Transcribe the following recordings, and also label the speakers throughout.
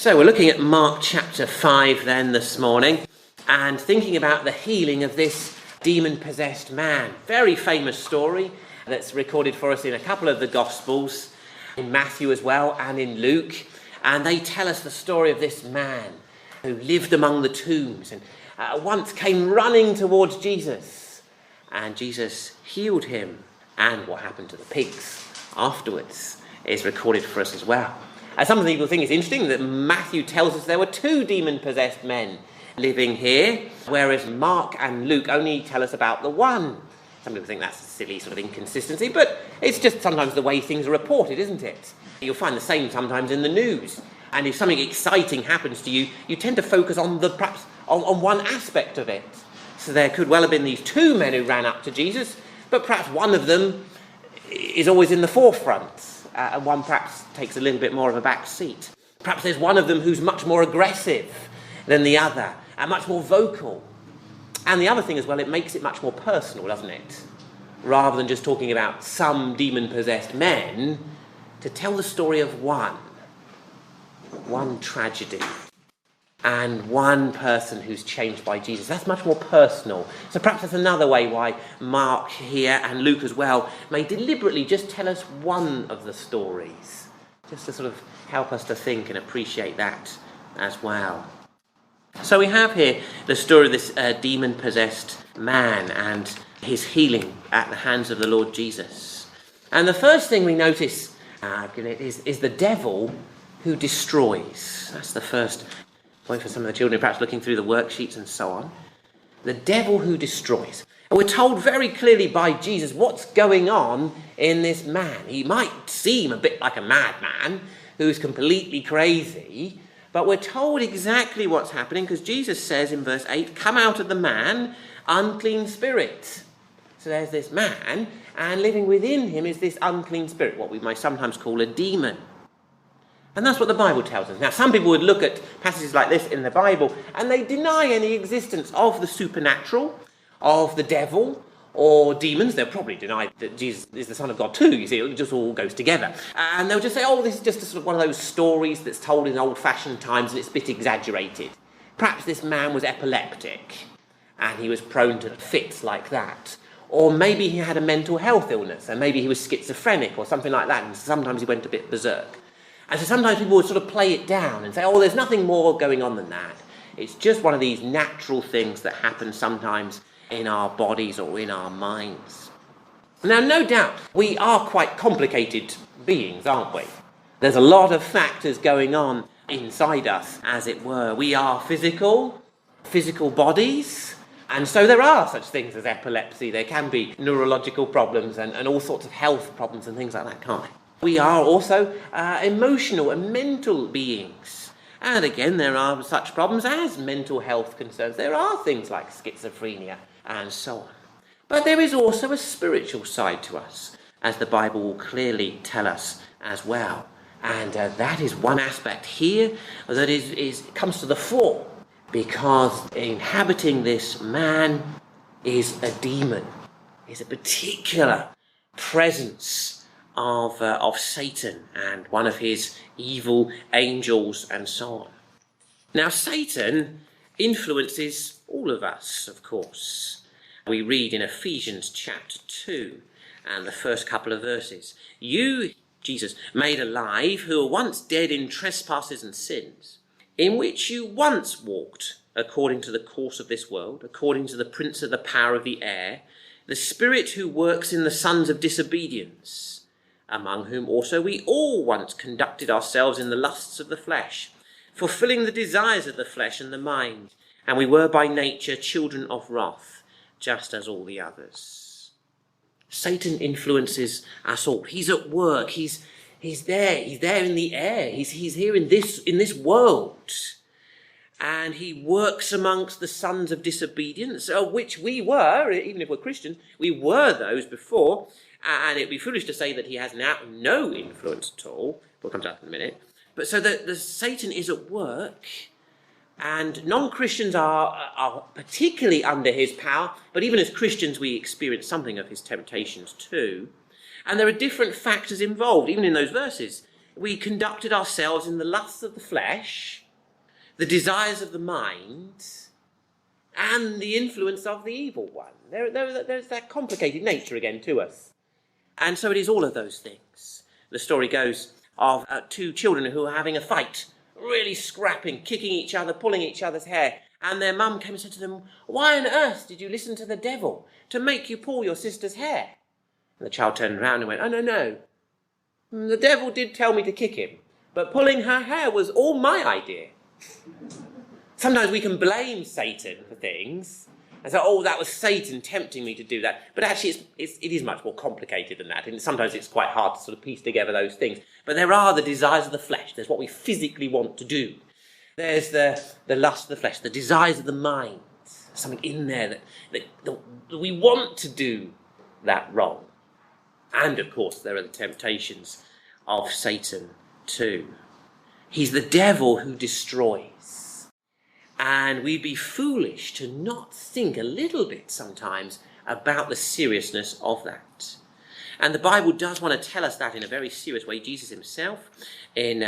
Speaker 1: So we're looking at Mark chapter 5 then this morning and thinking about the healing of this demon-possessed man. Very famous story that's recorded for us in a couple of the Gospels, in Matthew as well and in Luke. And they tell us the story of this man who lived among the tombs and once came running towards Jesus. And Jesus healed him. And what happened to the pigs afterwards is recorded for us as well. Some people think it's interesting that Matthew tells us there were two demon-possessed men living here, whereas Mark and Luke only tell us about the one. Some people think that's a silly sort of inconsistency, but it's just sometimes the way things are reported, isn't it? You'll find the same sometimes in the news. And if something exciting happens to you, you tend to focus on perhaps on one aspect of it. So there could well have been these two men who ran up to Jesus, but perhaps one of them is always in the forefront. And one perhaps takes a little bit more of a back seat. Perhaps there's one of them who's much more aggressive than the other, and much more vocal. And the other thing as well, it makes it much more personal, doesn't it? Rather than just talking about some demon-possessed men, to tell the story of one tragedy, and one person who's changed by Jesus. That's much more personal. So perhaps that's another way why Mark here and Luke as well may deliberately just tell us one of the stories, just to sort of help us to think and appreciate that as well. So we have here the story of this demon-possessed man and his healing at the hands of the Lord Jesus. And the first thing we notice is the devil who destroys. That's the first point for some of the children perhaps looking through the worksheets and so on. The devil who destroys. And we're told very clearly by Jesus what's going on in this man. He might seem a bit like a madman who's completely crazy, but we're told exactly what's happening because Jesus says in verse 8, "Come out of the man, unclean spirit." So there's this man, and living within him is this unclean spirit, what we might sometimes call a demon. And that's what the Bible tells us. Now, some people would look at passages like this in the Bible and they deny any existence of the supernatural, of the devil, or demons. They'll probably deny that Jesus is the Son of God too, you see. It just all goes together. And they'll just say, oh, this is just a sort of one of those stories that's told in old-fashioned times and it's a bit exaggerated. Perhaps this man was epileptic and he was prone to fits like that. Or maybe he had a mental health illness and maybe he was schizophrenic or something like that, and sometimes he went a bit berserk. And so sometimes people would sort of play it down and say, oh, there's nothing more going on than that. It's just one of these natural things that happen sometimes in our bodies or in our minds. Now, no doubt, we are quite complicated beings, aren't we? There's a lot of factors going on inside us, as it were. We are physical bodies, and so there are such things as epilepsy. There can be neurological problems and all sorts of health problems and things like that kind. We are also emotional and mental beings. And again, there are such problems as mental health concerns. There are things like schizophrenia and so on. But there is also a spiritual side to us, as the Bible will clearly tell us as well. And that is one aspect here that comes to the fore, because inhabiting this man is a demon, is a particular presence of Satan and one of his evil angels and so on. Now, Satan influences all of us, of course. We read in Ephesians chapter 2 and the first couple of verses, "You, Jesus, made alive, who were once dead in trespasses and sins, in which you once walked according to the course of this world, according to the prince of the power of the air, the spirit who works in the sons of disobedience, among whom also we all once conducted ourselves in the lusts of the flesh, fulfilling the desires of the flesh and the mind, and we were by nature children of wrath, just as all the others." Satan influences us all. He's at work. He's there. He's there in the air. He's here in this world. And he works amongst the sons of disobedience, of which we were, even if we're Christians, we were those before. And it'd be foolish to say that he has now no influence at all. We'll come to that in a minute. But so the Satan is at work, and non-Christians are particularly under his power, but even as Christians we experience something of his temptations too. And there are different factors involved, even in those verses. we conducted ourselves in the lusts of the flesh, the desires of the mind, and the influence of the evil one. There's that complicated nature again to us. And so it is all of those things. The story goes of two children who are having a fight, really scrapping, kicking each other, pulling each other's hair. And their mum came and said to them, "Why on earth did you listen to the devil to make you pull your sister's hair?" And the child turned around and went, "Oh, no. The devil did tell me to kick him, but pulling her hair was all my idea." Sometimes we can blame Satan for things and say, "Oh, that was Satan tempting me to do that." But actually, it is much more complicated than that. And sometimes it's quite hard to sort of piece together those things. But there are the desires of the flesh. There's what we physically want to do. There's the lust of the flesh, the desires of the mind. Something in there that we want to do that wrong. And, of course, there are the temptations of Satan too. He's the devil who destroys. And we'd be foolish to not think a little bit sometimes about the seriousness of that. And the Bible does want to tell us that in a very serious way. Jesus himself, in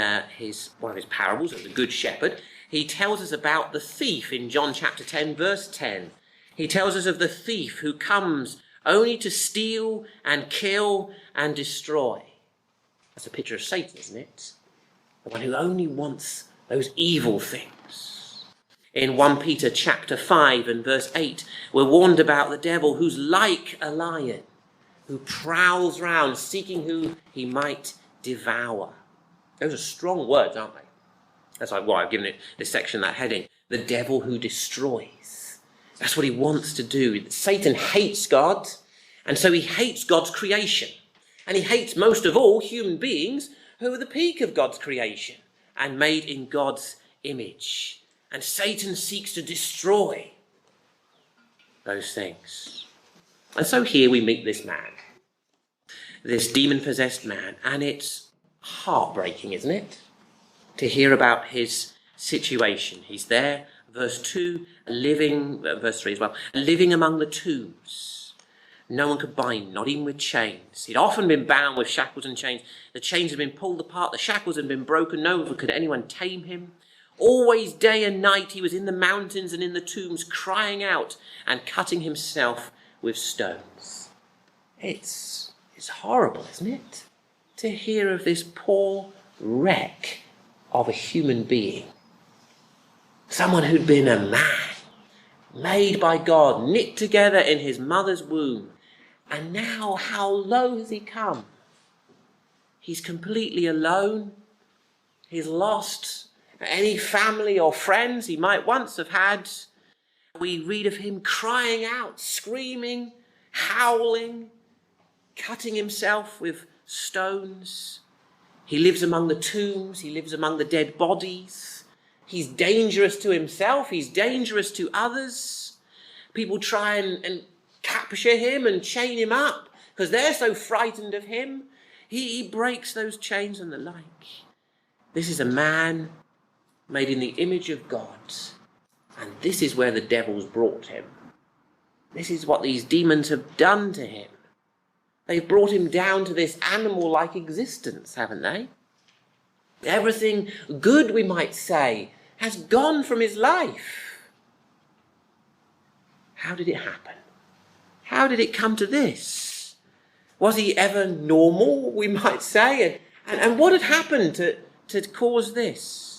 Speaker 1: one of his parables of the Good Shepherd, he tells us about the thief in John chapter 10, verse 10. He tells us of the thief who comes only to steal and kill and destroy. That's a picture of Satan, isn't it? The one who only wants those evil things. In 1 Peter chapter 5 and verse 8, we're warned about the devil who's like a lion, who prowls round seeking who he might devour. Those are strong words, aren't they? That's why I've given this section that heading. The devil who destroys. That's what he wants to do. Satan hates God, and so he hates God's creation. And he hates most of all human beings who are the peak of God's creation and made in God's image. And Satan seeks to destroy those things. And so here we meet this man, this demon-possessed man, and it's heartbreaking, isn't it, to hear about his situation. He's there, verse 2, verse 3 as well, living among the tombs. No one could bind, not even with chains. He'd often been bound with shackles and chains. The chains had been pulled apart, the shackles had been broken. No one could anyone tame him. Always day and night he was in the mountains and in the tombs, crying out and cutting himself with stones. It's horrible, isn't it, to hear of this poor wreck of a human being. Someone who'd been a man, made by God, knit together in his mother's womb. And now how low has he come? He's completely alone. He's lost any family or friends he might once have had. We read of him crying out, screaming, howling, cutting himself with stones. He lives among the tombs. He lives among the dead bodies. He's dangerous to himself. He's dangerous to others. People try and capture him and chain him up because they're so frightened of him. He breaks those chains and the like. This is a man made in the image of God. And this is where the devil's brought him. This is what these demons have done to him. They've brought him down to this animal-like existence, haven't they? Everything good, we might say, has gone from his life. How did it happen? How did it come to this? Was he ever normal, we might say? And what had happened to cause this?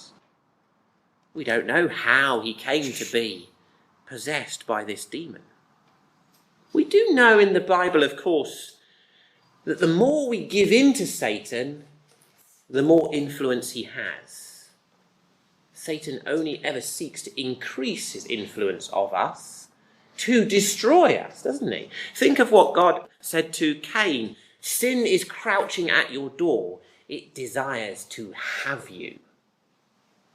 Speaker 1: We don't know how he came to be possessed by this demon. We do know in the Bible, of course, that the more we give in to Satan, the more influence he has. Satan only ever seeks to increase his influence of us, to destroy us, doesn't he? Think of what God said to Cain. Sin is crouching at your door. It desires to have you.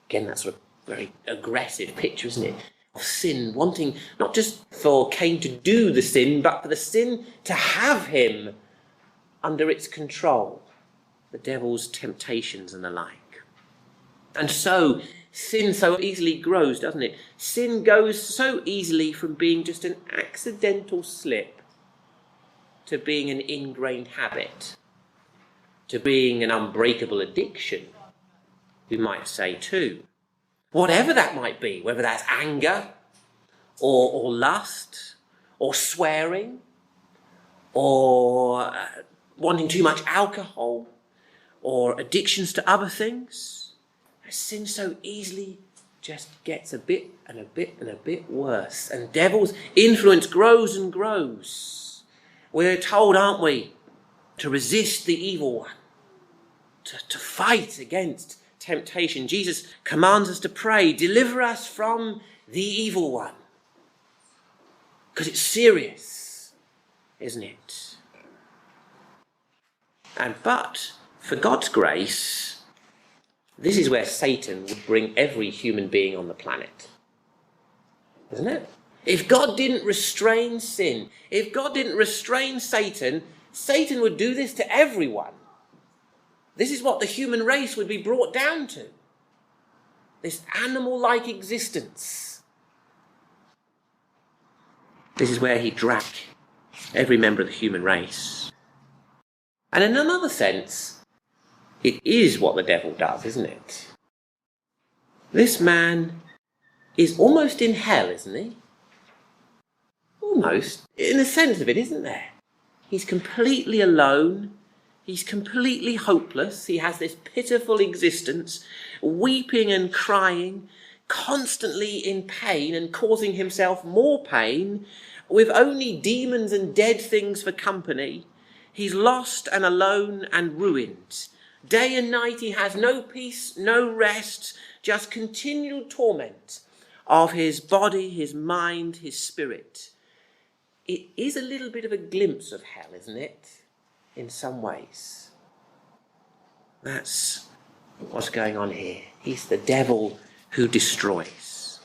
Speaker 1: Again, that's sort of a very aggressive picture, isn't it? Of sin wanting not just for Cain to do the sin, but for the sin to have him under its control. The devil's temptations and the like. And so sin so easily grows, doesn't it? Sin goes so easily from being just an accidental slip to being an ingrained habit, to being an unbreakable addiction, we might say too. Whatever that might be, whether that's anger or lust or swearing or wanting too much alcohol or addictions to other things, sin so easily just gets a bit and a bit and a bit worse. And devil's influence grows and grows. We're told, aren't we, to resist the evil one, to fight against temptation. Jesus commands us to pray, deliver us from the evil one. Because it's serious, isn't it? But for God's grace, this is where Satan would bring every human being on the planet. Isn't it? If God didn't restrain sin, if God didn't restrain Satan, Satan would do this to everyone. This is what the human race would be brought down to. This animal-like existence. This is where he'd drag every member of the human race. And in another sense, it is what the devil does, isn't it? This man is almost in hell, isn't he? Almost. In a sense of it, isn't there? He's completely alone. He's completely hopeless. He has this pitiful existence, weeping and crying, constantly in pain and causing himself more pain, with only demons and dead things for company. He's lost and alone and ruined. Day and night he has no peace, no rest, just continual torment of his body, his mind, his spirit. It is a little bit of a glimpse of hell, isn't it? In some ways. That's what's going on here. He's the devil who destroys.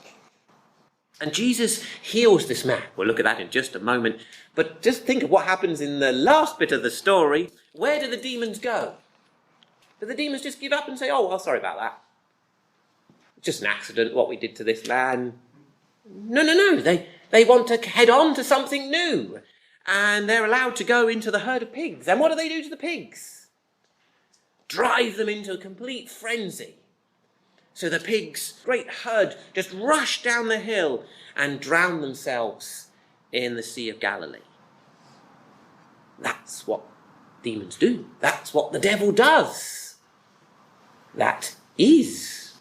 Speaker 1: And Jesus heals this man. We'll look at that in just a moment. But just think of what happens in the last bit of the story. Where do the demons go? Do the demons just give up and say, oh, well, sorry about that. Just an accident, what we did to this man. No. They want to head on to something new. And they're allowed to go into the herd of pigs. And what do they do to the pigs? Drive them into a complete frenzy. So the pigs, great herd, just rush down the hill and drown themselves in the Sea of Galilee. That's what demons do. That's what the devil does. That is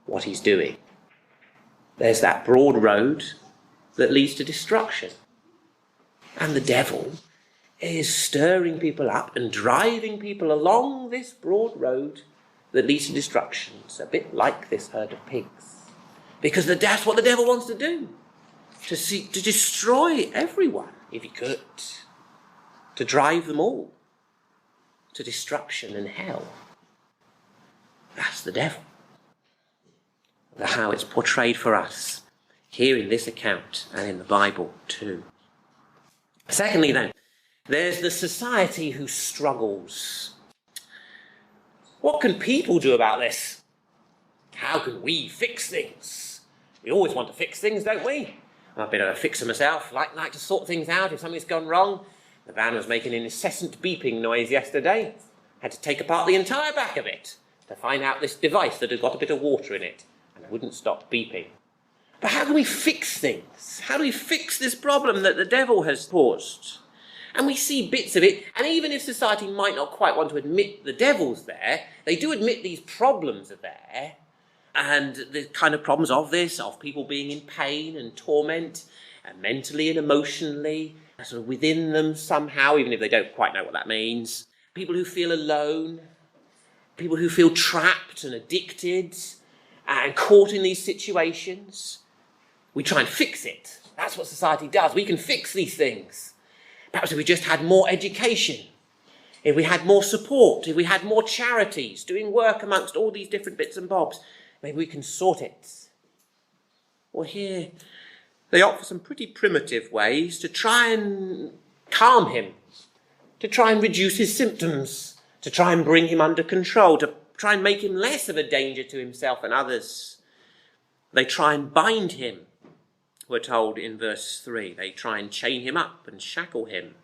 Speaker 1: what he's doing. There's that broad road that leads to destruction. And the devil is stirring people up and driving people along this broad road that leads to destruction. It's a bit like this herd of pigs. Because that's what the devil wants to do. To destroy everyone, if he could. To drive them all to destruction and hell. That's the devil. How it's portrayed for us here in this account and in the Bible too. Secondly then, there's the society who struggles. What can people do about this? How can we fix things? We always want to fix things, don't we? I'm a bit of a fixer myself, like to sort things out if something's gone wrong. The van was making an incessant beeping noise yesterday. Had to take apart the entire back of it to find out this device that had got a bit of water in it and it wouldn't stop beeping. But how can we fix things? How do we fix this problem that the devil has caused? And we see bits of it, and even if society might not quite want to admit the devil's there, they do admit these problems are there, and the kind of problems of this, of people being in pain and torment, and mentally and emotionally, sort of within them somehow, even if they don't quite know what that means. People who feel alone, people who feel trapped and addicted, and caught in these situations. We try and fix it. That's what society does. We can fix these things. Perhaps if we just had more education, if we had more support, if we had more charities doing work amongst all these different bits and bobs, maybe we can sort it. Well, here they offer some pretty primitive ways to try and calm him, to try and reduce his symptoms, to try and bring him under control, to try and make him less of a danger to himself and others. They try and bind him. We're told in verse 3, they try and chain him up and shackle him.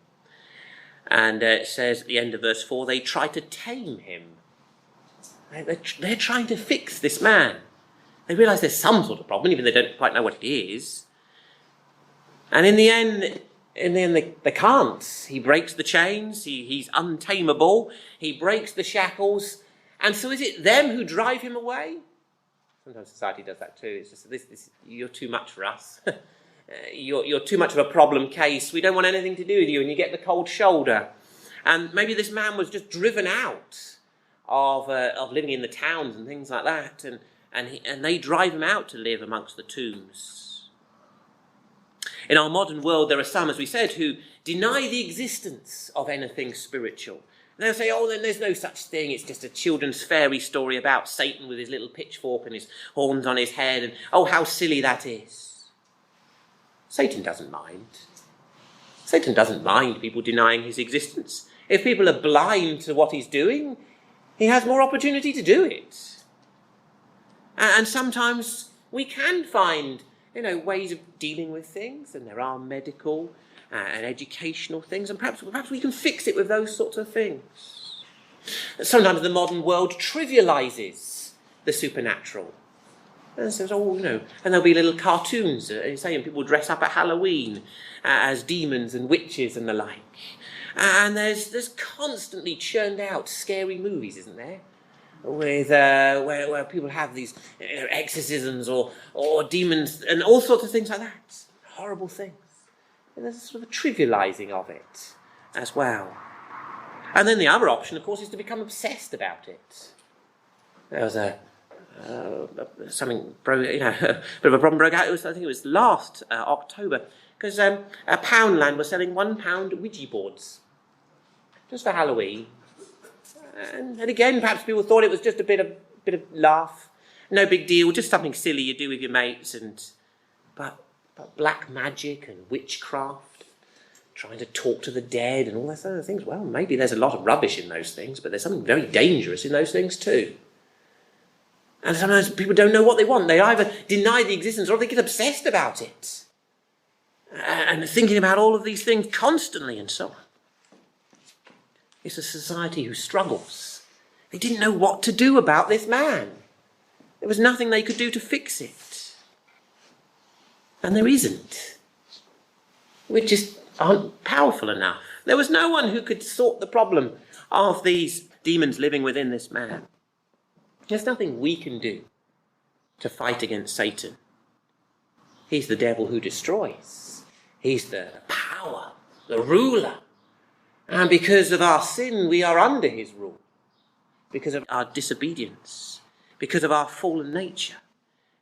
Speaker 1: And it says at the end of verse 4, they try to tame him. They're trying to fix this man. They realise there's some sort of problem, even though they don't quite know what it is. And in the end they can't. He breaks the chains. He's untamable. He breaks the shackles. And so is it them who drive him away? Sometimes society does that too. It's just, this you're too much for us. You're too much of a problem case. We don't want anything to do with you, and you get the cold shoulder. And maybe this man was just driven out of living in the towns and things like that, and they drive him out to live amongst the tombs. In our modern world, there are some, as we said, who deny the existence of anything spiritual. And they'll say, oh, then there's no such thing. It's just a children's fairy story about Satan with his little pitchfork and his horns on his head, and oh, how silly that is. Satan doesn't mind. Satan doesn't mind people denying his existence. If people are blind to what he's doing, he has more opportunity to do it. And sometimes we can find, ways of dealing with things, and there are medical and educational things, and perhaps we can fix it with those sorts of things. Sometimes the modern world trivialises the supernatural. And says, and there'll be little cartoons, and people dress up at Halloween as demons and witches and the like. And there's constantly churned out scary movies, isn't there? With where people have these exorcisms or demons and all sorts of things like that. Horrible things. And there's a sort of a trivialising of it as well. And then the other option, of course, is to become obsessed about it. There was a bit of a problem broke out. I think it was last October, because Poundland was selling £1 Ouija boards just for Halloween, and again, perhaps people thought it was just a bit of laugh, no big deal, just something silly you do with your mates, but black magic and witchcraft, trying to talk to the dead and all those other things. Well, maybe there's a lot of rubbish in those things, but there's something very dangerous in those things too. And sometimes people don't know what they want. They either deny the existence or they get obsessed about it. And thinking about all of these things constantly and so on. It's a society who struggles. They didn't know what to do about this man. There was nothing they could do to fix it. And there isn't. We just aren't powerful enough. There was no one who could sort the problem of these demons living within this man. There's nothing we can do to fight against Satan. He's the devil who destroys. He's the power, the ruler. And because of our sin, we are under his rule. Because of our disobedience. Because of our fallen nature.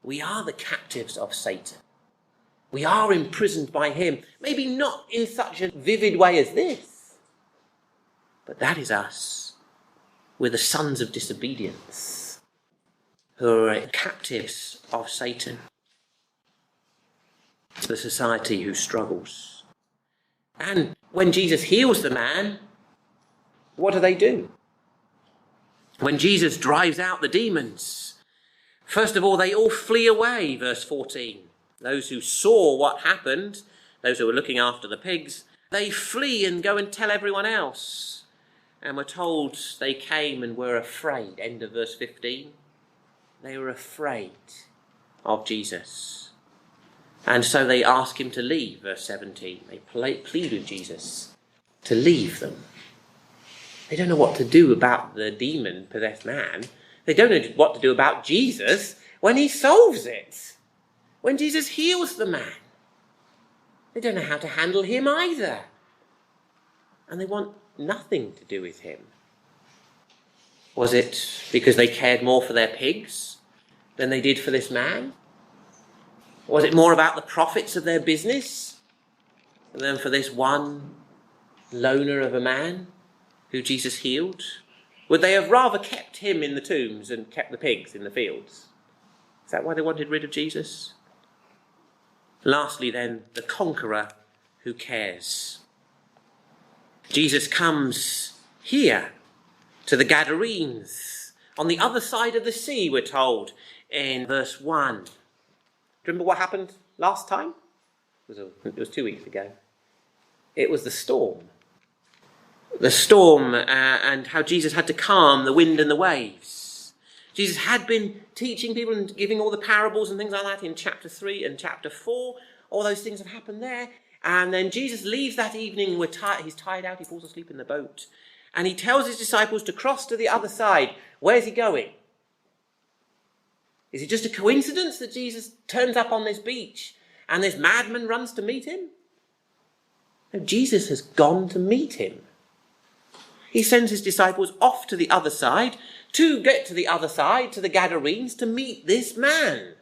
Speaker 1: We are the captives of Satan. We are imprisoned by him. Maybe not in such a vivid way as this. But that is us. We're the sons of disobedience, who are captives of Satan. It's the society who struggles. And when Jesus heals the man, what do? When Jesus drives out the demons, first of all, they all flee away, verse 14. Those who saw what happened, those who were looking after the pigs, they flee and go and tell everyone else. And we're told they came and were afraid, end of verse 15. They were afraid of Jesus. And so they ask him to leave, verse 17. They plead with Jesus to leave them. They don't know what to do about the demon-possessed man. They don't know what to do about Jesus when he solves it. When Jesus heals the man. They don't know how to handle him either. And they want nothing to do with him. Was it because they cared more for their pigs than they did for this man? Was it more about the profits of their business than for this one loner of a man who Jesus healed? Would they have rather kept him in the tombs and kept the pigs in the fields? Is that why they wanted rid of Jesus? Lastly then, the Conqueror Who Cares. Jesus comes here to the Gadarenes, on the other side of the sea, we're told, in verse 1. Do you remember what happened last time? It was 2 weeks ago. It was the storm. the storm and how Jesus had to calm the wind and the waves. Jesus had been teaching people and giving all the parables and things like that in chapter 3 and chapter 4. All those things have happened there. And then Jesus leaves that evening. He's tired out. He falls asleep in the boat. And he tells his disciples to cross to the other side. Where's he going? Is it just a coincidence that Jesus turns up on this beach and this madman runs to meet him? No, Jesus has gone to meet him. He sends his disciples off to the other side, to get to the other side, to the Gadarenes, to meet this man.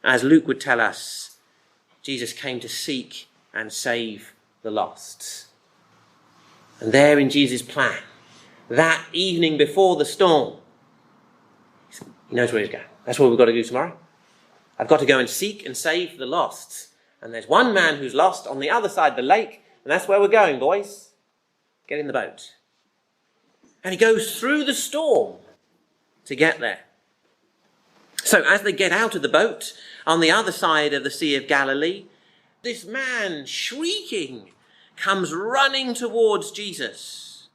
Speaker 1: As Luke would tell us, Jesus came to seek and save the lost. And there in Jesus' plan, that evening before the storm, he knows where he's going. That's what we've got to do tomorrow. I've got to go and seek and save the lost. And there's one man who's lost on the other side of the lake, and that's where we're going, boys. Get in the boat. And he goes through the storm to get there. So as they get out of the boat on the other side of the Sea of Galilee, this man, shrieking, comes running towards Jesus.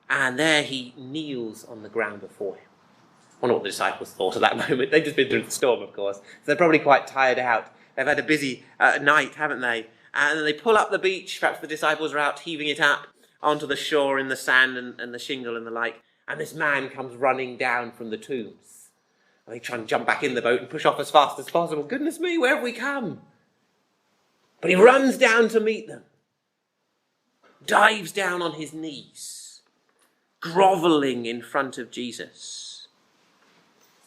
Speaker 1: And there he kneels on the ground before him. I wonder what the disciples thought at that moment. They've just been through the storm, of course. So they're probably quite tired out. They've had a busy night, haven't they? And then they pull up the beach. Perhaps the disciples are out heaving it up onto the shore in the sand and the shingle and the like. And this man comes running down from the tombs. And they try and jump back in the boat and push off as fast as possible. Goodness me, where have we come? But he runs down to meet them. Dives down on his knees, grovelling in front of Jesus.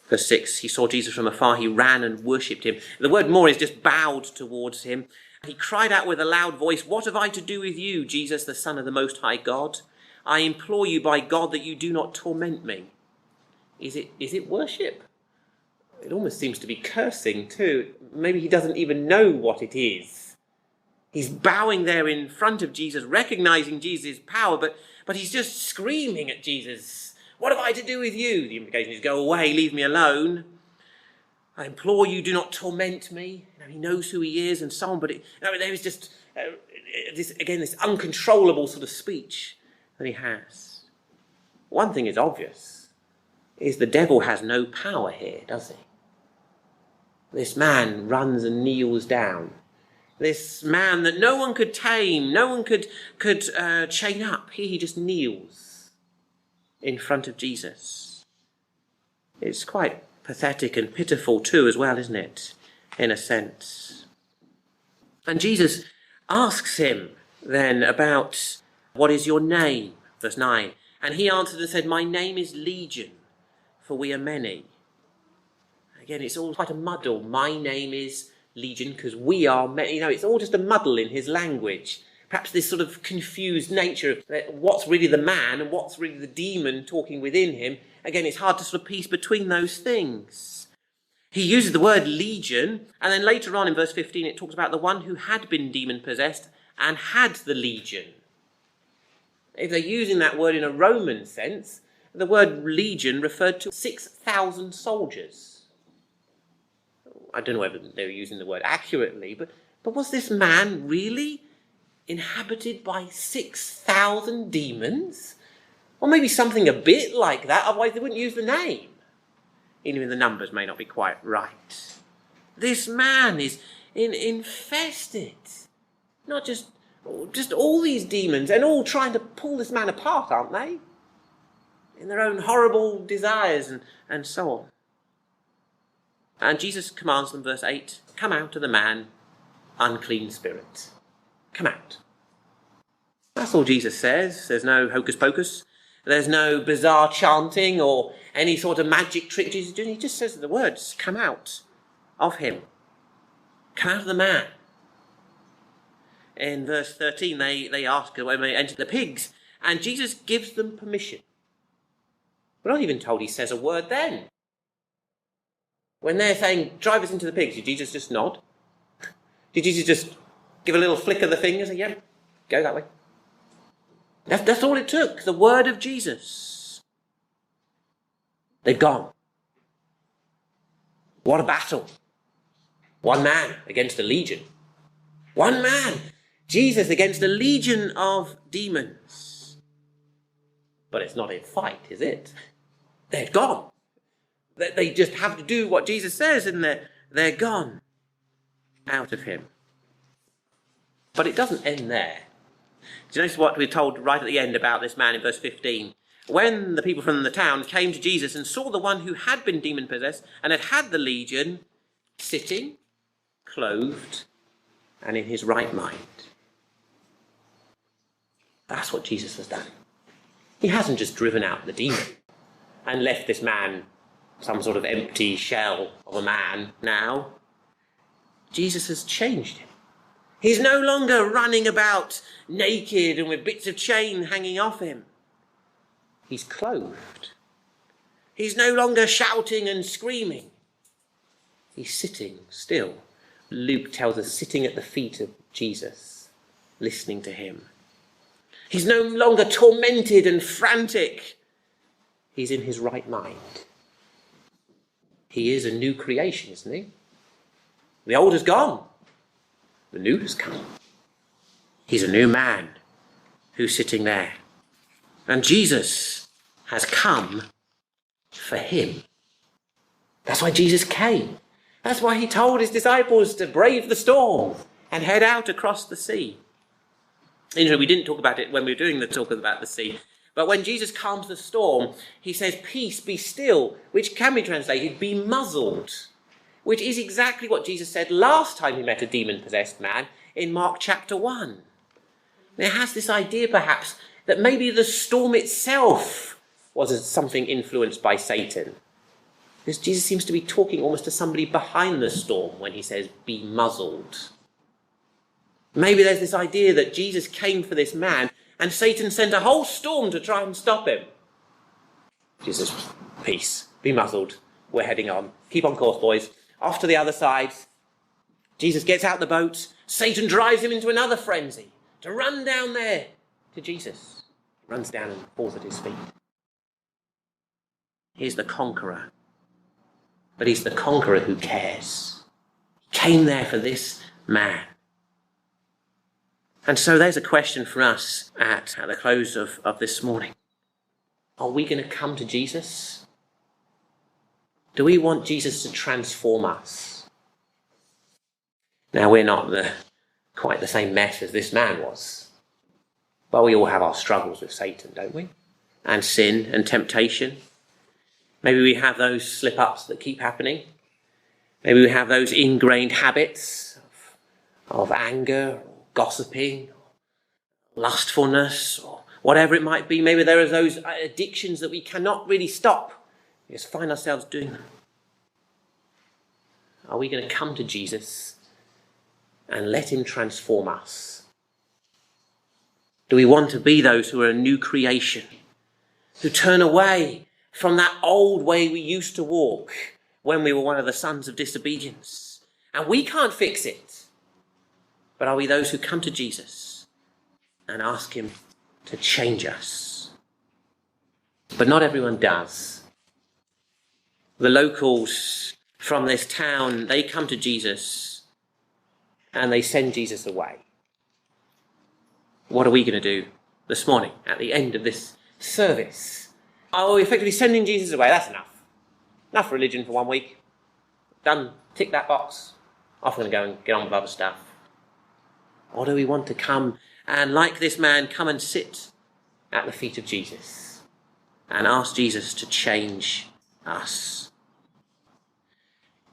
Speaker 1: Verse 6, he saw Jesus from afar. He ran and worshipped him. The word more is just bowed towards him. He cried out with a loud voice, "What have I to do with you, Jesus, the Son of the Most High God? I implore you by God that you do not torment me." Is it worship? It almost seems to be cursing too. Maybe he doesn't even know what it is. He's bowing there in front of Jesus, recognizing Jesus' power, but he's just screaming at Jesus. "What have I to do with you?" The implication is, "Go away, leave me alone. I implore you, do not torment me." He knows who he is and so on, but there is just this uncontrollable sort of speech that he has. One thing is obvious, is the devil has no power here, does he? This man runs and kneels down. This man that no one could tame, no one could chain up. He just kneels in front of Jesus. It's quite pathetic and pitiful too as well, isn't it? In a sense. And Jesus asks him then about, "What is your name?" Verse 9. And he answered and said, "My name is Legion, for we are many." Again, it's all quite a muddle. My name is Legion because we are many. It's all just a muddle in his language. Perhaps this sort of confused nature of what's really the man and what's really the demon talking within him. Again, it's hard to sort of piece between those things. He uses the word legion, and then later on in verse 15 it talks about the one who had been demon-possessed and had the legion. If they're using that word in a Roman sense, the word legion referred to 6,000 soldiers. I don't know whether they were using the word accurately, but was this man really inhabited by 6,000 demons? Or maybe something a bit like that, otherwise they wouldn't use the name. Even the numbers may not be quite right. This man is infested. Not just all these demons, and all trying to pull this man apart, aren't they? In their own horrible desires and so on. And Jesus commands them, verse 8, "Come out of the man, unclean spirit." Come out. That's all Jesus says. There's no hocus pocus. There's no bizarre chanting or any sort of magic trick Jesus is doing. He just says the words, "Come out of him. Come out of the man." In verse 13, they ask when they enter the pigs, and Jesus gives them permission. We're not even told he says a word then. When they're saying, "Drive us into the pigs," did Jesus just nod? Did Jesus just give a little flick of the finger and say, "Yeah, go that way"? That's all it took, the word of Jesus. They've gone. What a battle. One man against a legion. One man Jesus against a legion of demons. But it's not a fight, is it? They're gone. They just have to do what Jesus says, and they're gone out of him. But it doesn't end there. Do you notice what we're told right at the end about this man in verse 15? When the people from the town came to Jesus and saw the one who had been demon-possessed and had had the legion sitting, clothed, and in his right mind. That's what Jesus has done. He hasn't just driven out the demon and left this man some sort of empty shell of a man now. Jesus has changed him. He's no longer running about naked and with bits of chain hanging off him. He's clothed. He's no longer shouting and screaming. He's sitting still. Luke tells us sitting at the feet of Jesus, listening to him. He's no longer tormented and frantic. He's in his right mind. He is a new creation, isn't he? The old is gone. The new has come. He's a new man who's sitting there. And Jesus has come for him. That's why Jesus came. That's why he told his disciples to brave the storm and head out across the sea. Interesting, we didn't talk about it when we were doing the talk about the sea. But when Jesus calms the storm, he says, "Peace, be still," which can be translated, "be muzzled," which is exactly what Jesus said last time he met a demon-possessed man in Mark chapter 1. It has this idea, perhaps, that maybe the storm itself was something influenced by Satan. Because Jesus seems to be talking almost to somebody behind the storm when he says, "be muzzled." Maybe there's this idea that Jesus came for this man and Satan sent a whole storm to try and stop him. Jesus, peace, be muzzled. We're heading on. Keep on course, boys. Off to the other side. Jesus gets out the boat. Satan drives him into another frenzy to run down there to Jesus. Runs down and falls at his feet. He's the conqueror. But he's the conqueror who cares. He came there for this man. And so there's a question for us at the close of this morning. Are we going to come to Jesus? Do we want Jesus to transform us? Now, we're not quite the same mess as this man was. But we all have our struggles with Satan, don't we? And sin and temptation. Maybe we have those slip-ups that keep happening. Maybe we have those ingrained habits of anger, or gossiping, or lustfulness, or whatever it might be. Maybe there are those addictions that we cannot really stop. We just find ourselves doing them. Are we going to come to Jesus and let him transform us? Do we want to be those who are a new creation, who turn away from that old way we used to walk when we were one of the sons of disobedience? And we can't fix it. But are we those who come to Jesus and ask him to change us? But not everyone does. The locals from this town, they come to Jesus and they send Jesus away. What are we going to do this morning at the end of this service? Are we effectively sending Jesus away? That's enough. Enough religion for 1 week. Done. Tick that box. Off I'm going to go and get on with other stuff. Or do we want to come and, like this man, come and sit at the feet of Jesus and ask Jesus to change us?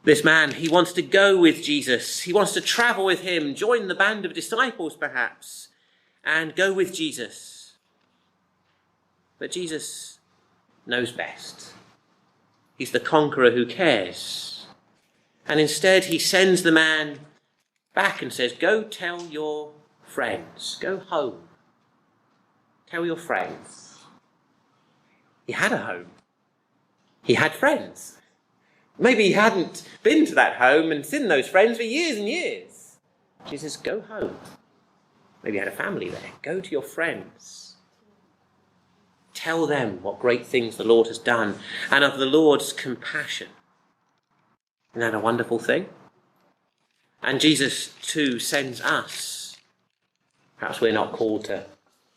Speaker 1: This man, he wants to go with Jesus. He wants to travel with him, join the band of disciples perhaps, and go with Jesus. But Jesus knows best. He's the conqueror who cares. And instead he sends the man back and says, "Go tell your friends. Go home. Tell your friends." He had a home. He had friends. Maybe he hadn't been to that home and seen those friends for years and years. Jesus, go home. Maybe you had a family there. Go to your friends. Tell them what great things the Lord has done and of the Lord's compassion. Isn't that a wonderful thing? And Jesus too sends us Perhaps we're not called to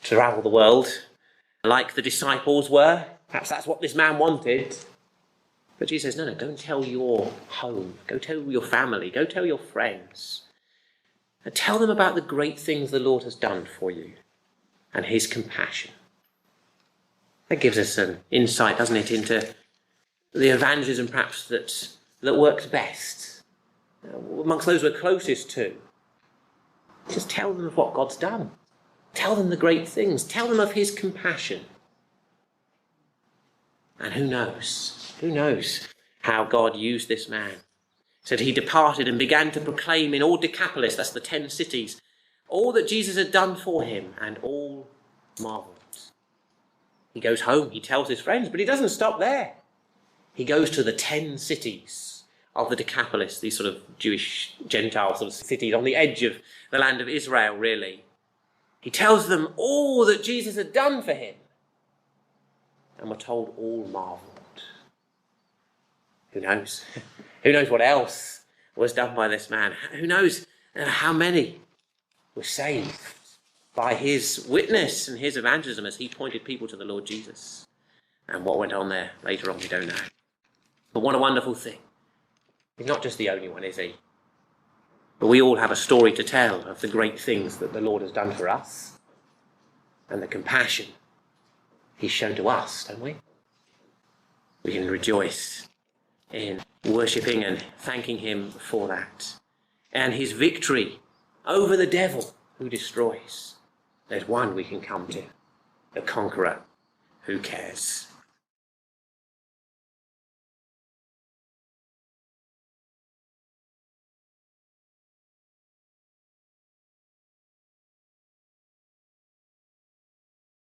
Speaker 1: travel the world like the disciples were. Perhaps that's what this man wanted. But Jesus says, no, go and tell your home. Go tell your family. Go tell your friends. And tell them about the great things the Lord has done for you and his compassion. That gives us an insight, doesn't it, into the evangelism perhaps that works best. Amongst those we're closest to. Just tell them of what God's done. Tell them the great things. Tell them of his compassion. And who knows? Who knows how God used this man? Said he departed and began to proclaim in all Decapolis, that's the 10 cities, all that Jesus had done for him, and all marveled. He goes home, he tells his friends, but he doesn't stop there. He goes to the 10 cities of the Decapolis, these sort of Jewish Gentile sort of cities on the edge of the land of Israel, really. He tells them all that Jesus had done for him. And we're told all marveled. Who knows? Who knows what else was done by this man? Who knows how many were saved by his witness and his evangelism as he pointed people to the Lord Jesus? And what went on there later on, we don't know. But what a wonderful thing. He's not just the only one, is he? But we all have a story to tell of the great things that the Lord has done for us and the compassion he's shown to us, don't we? We can rejoice in worshipping and thanking him for that. And his victory over the devil who destroys. There's one we can come to, the Conqueror Who Cares.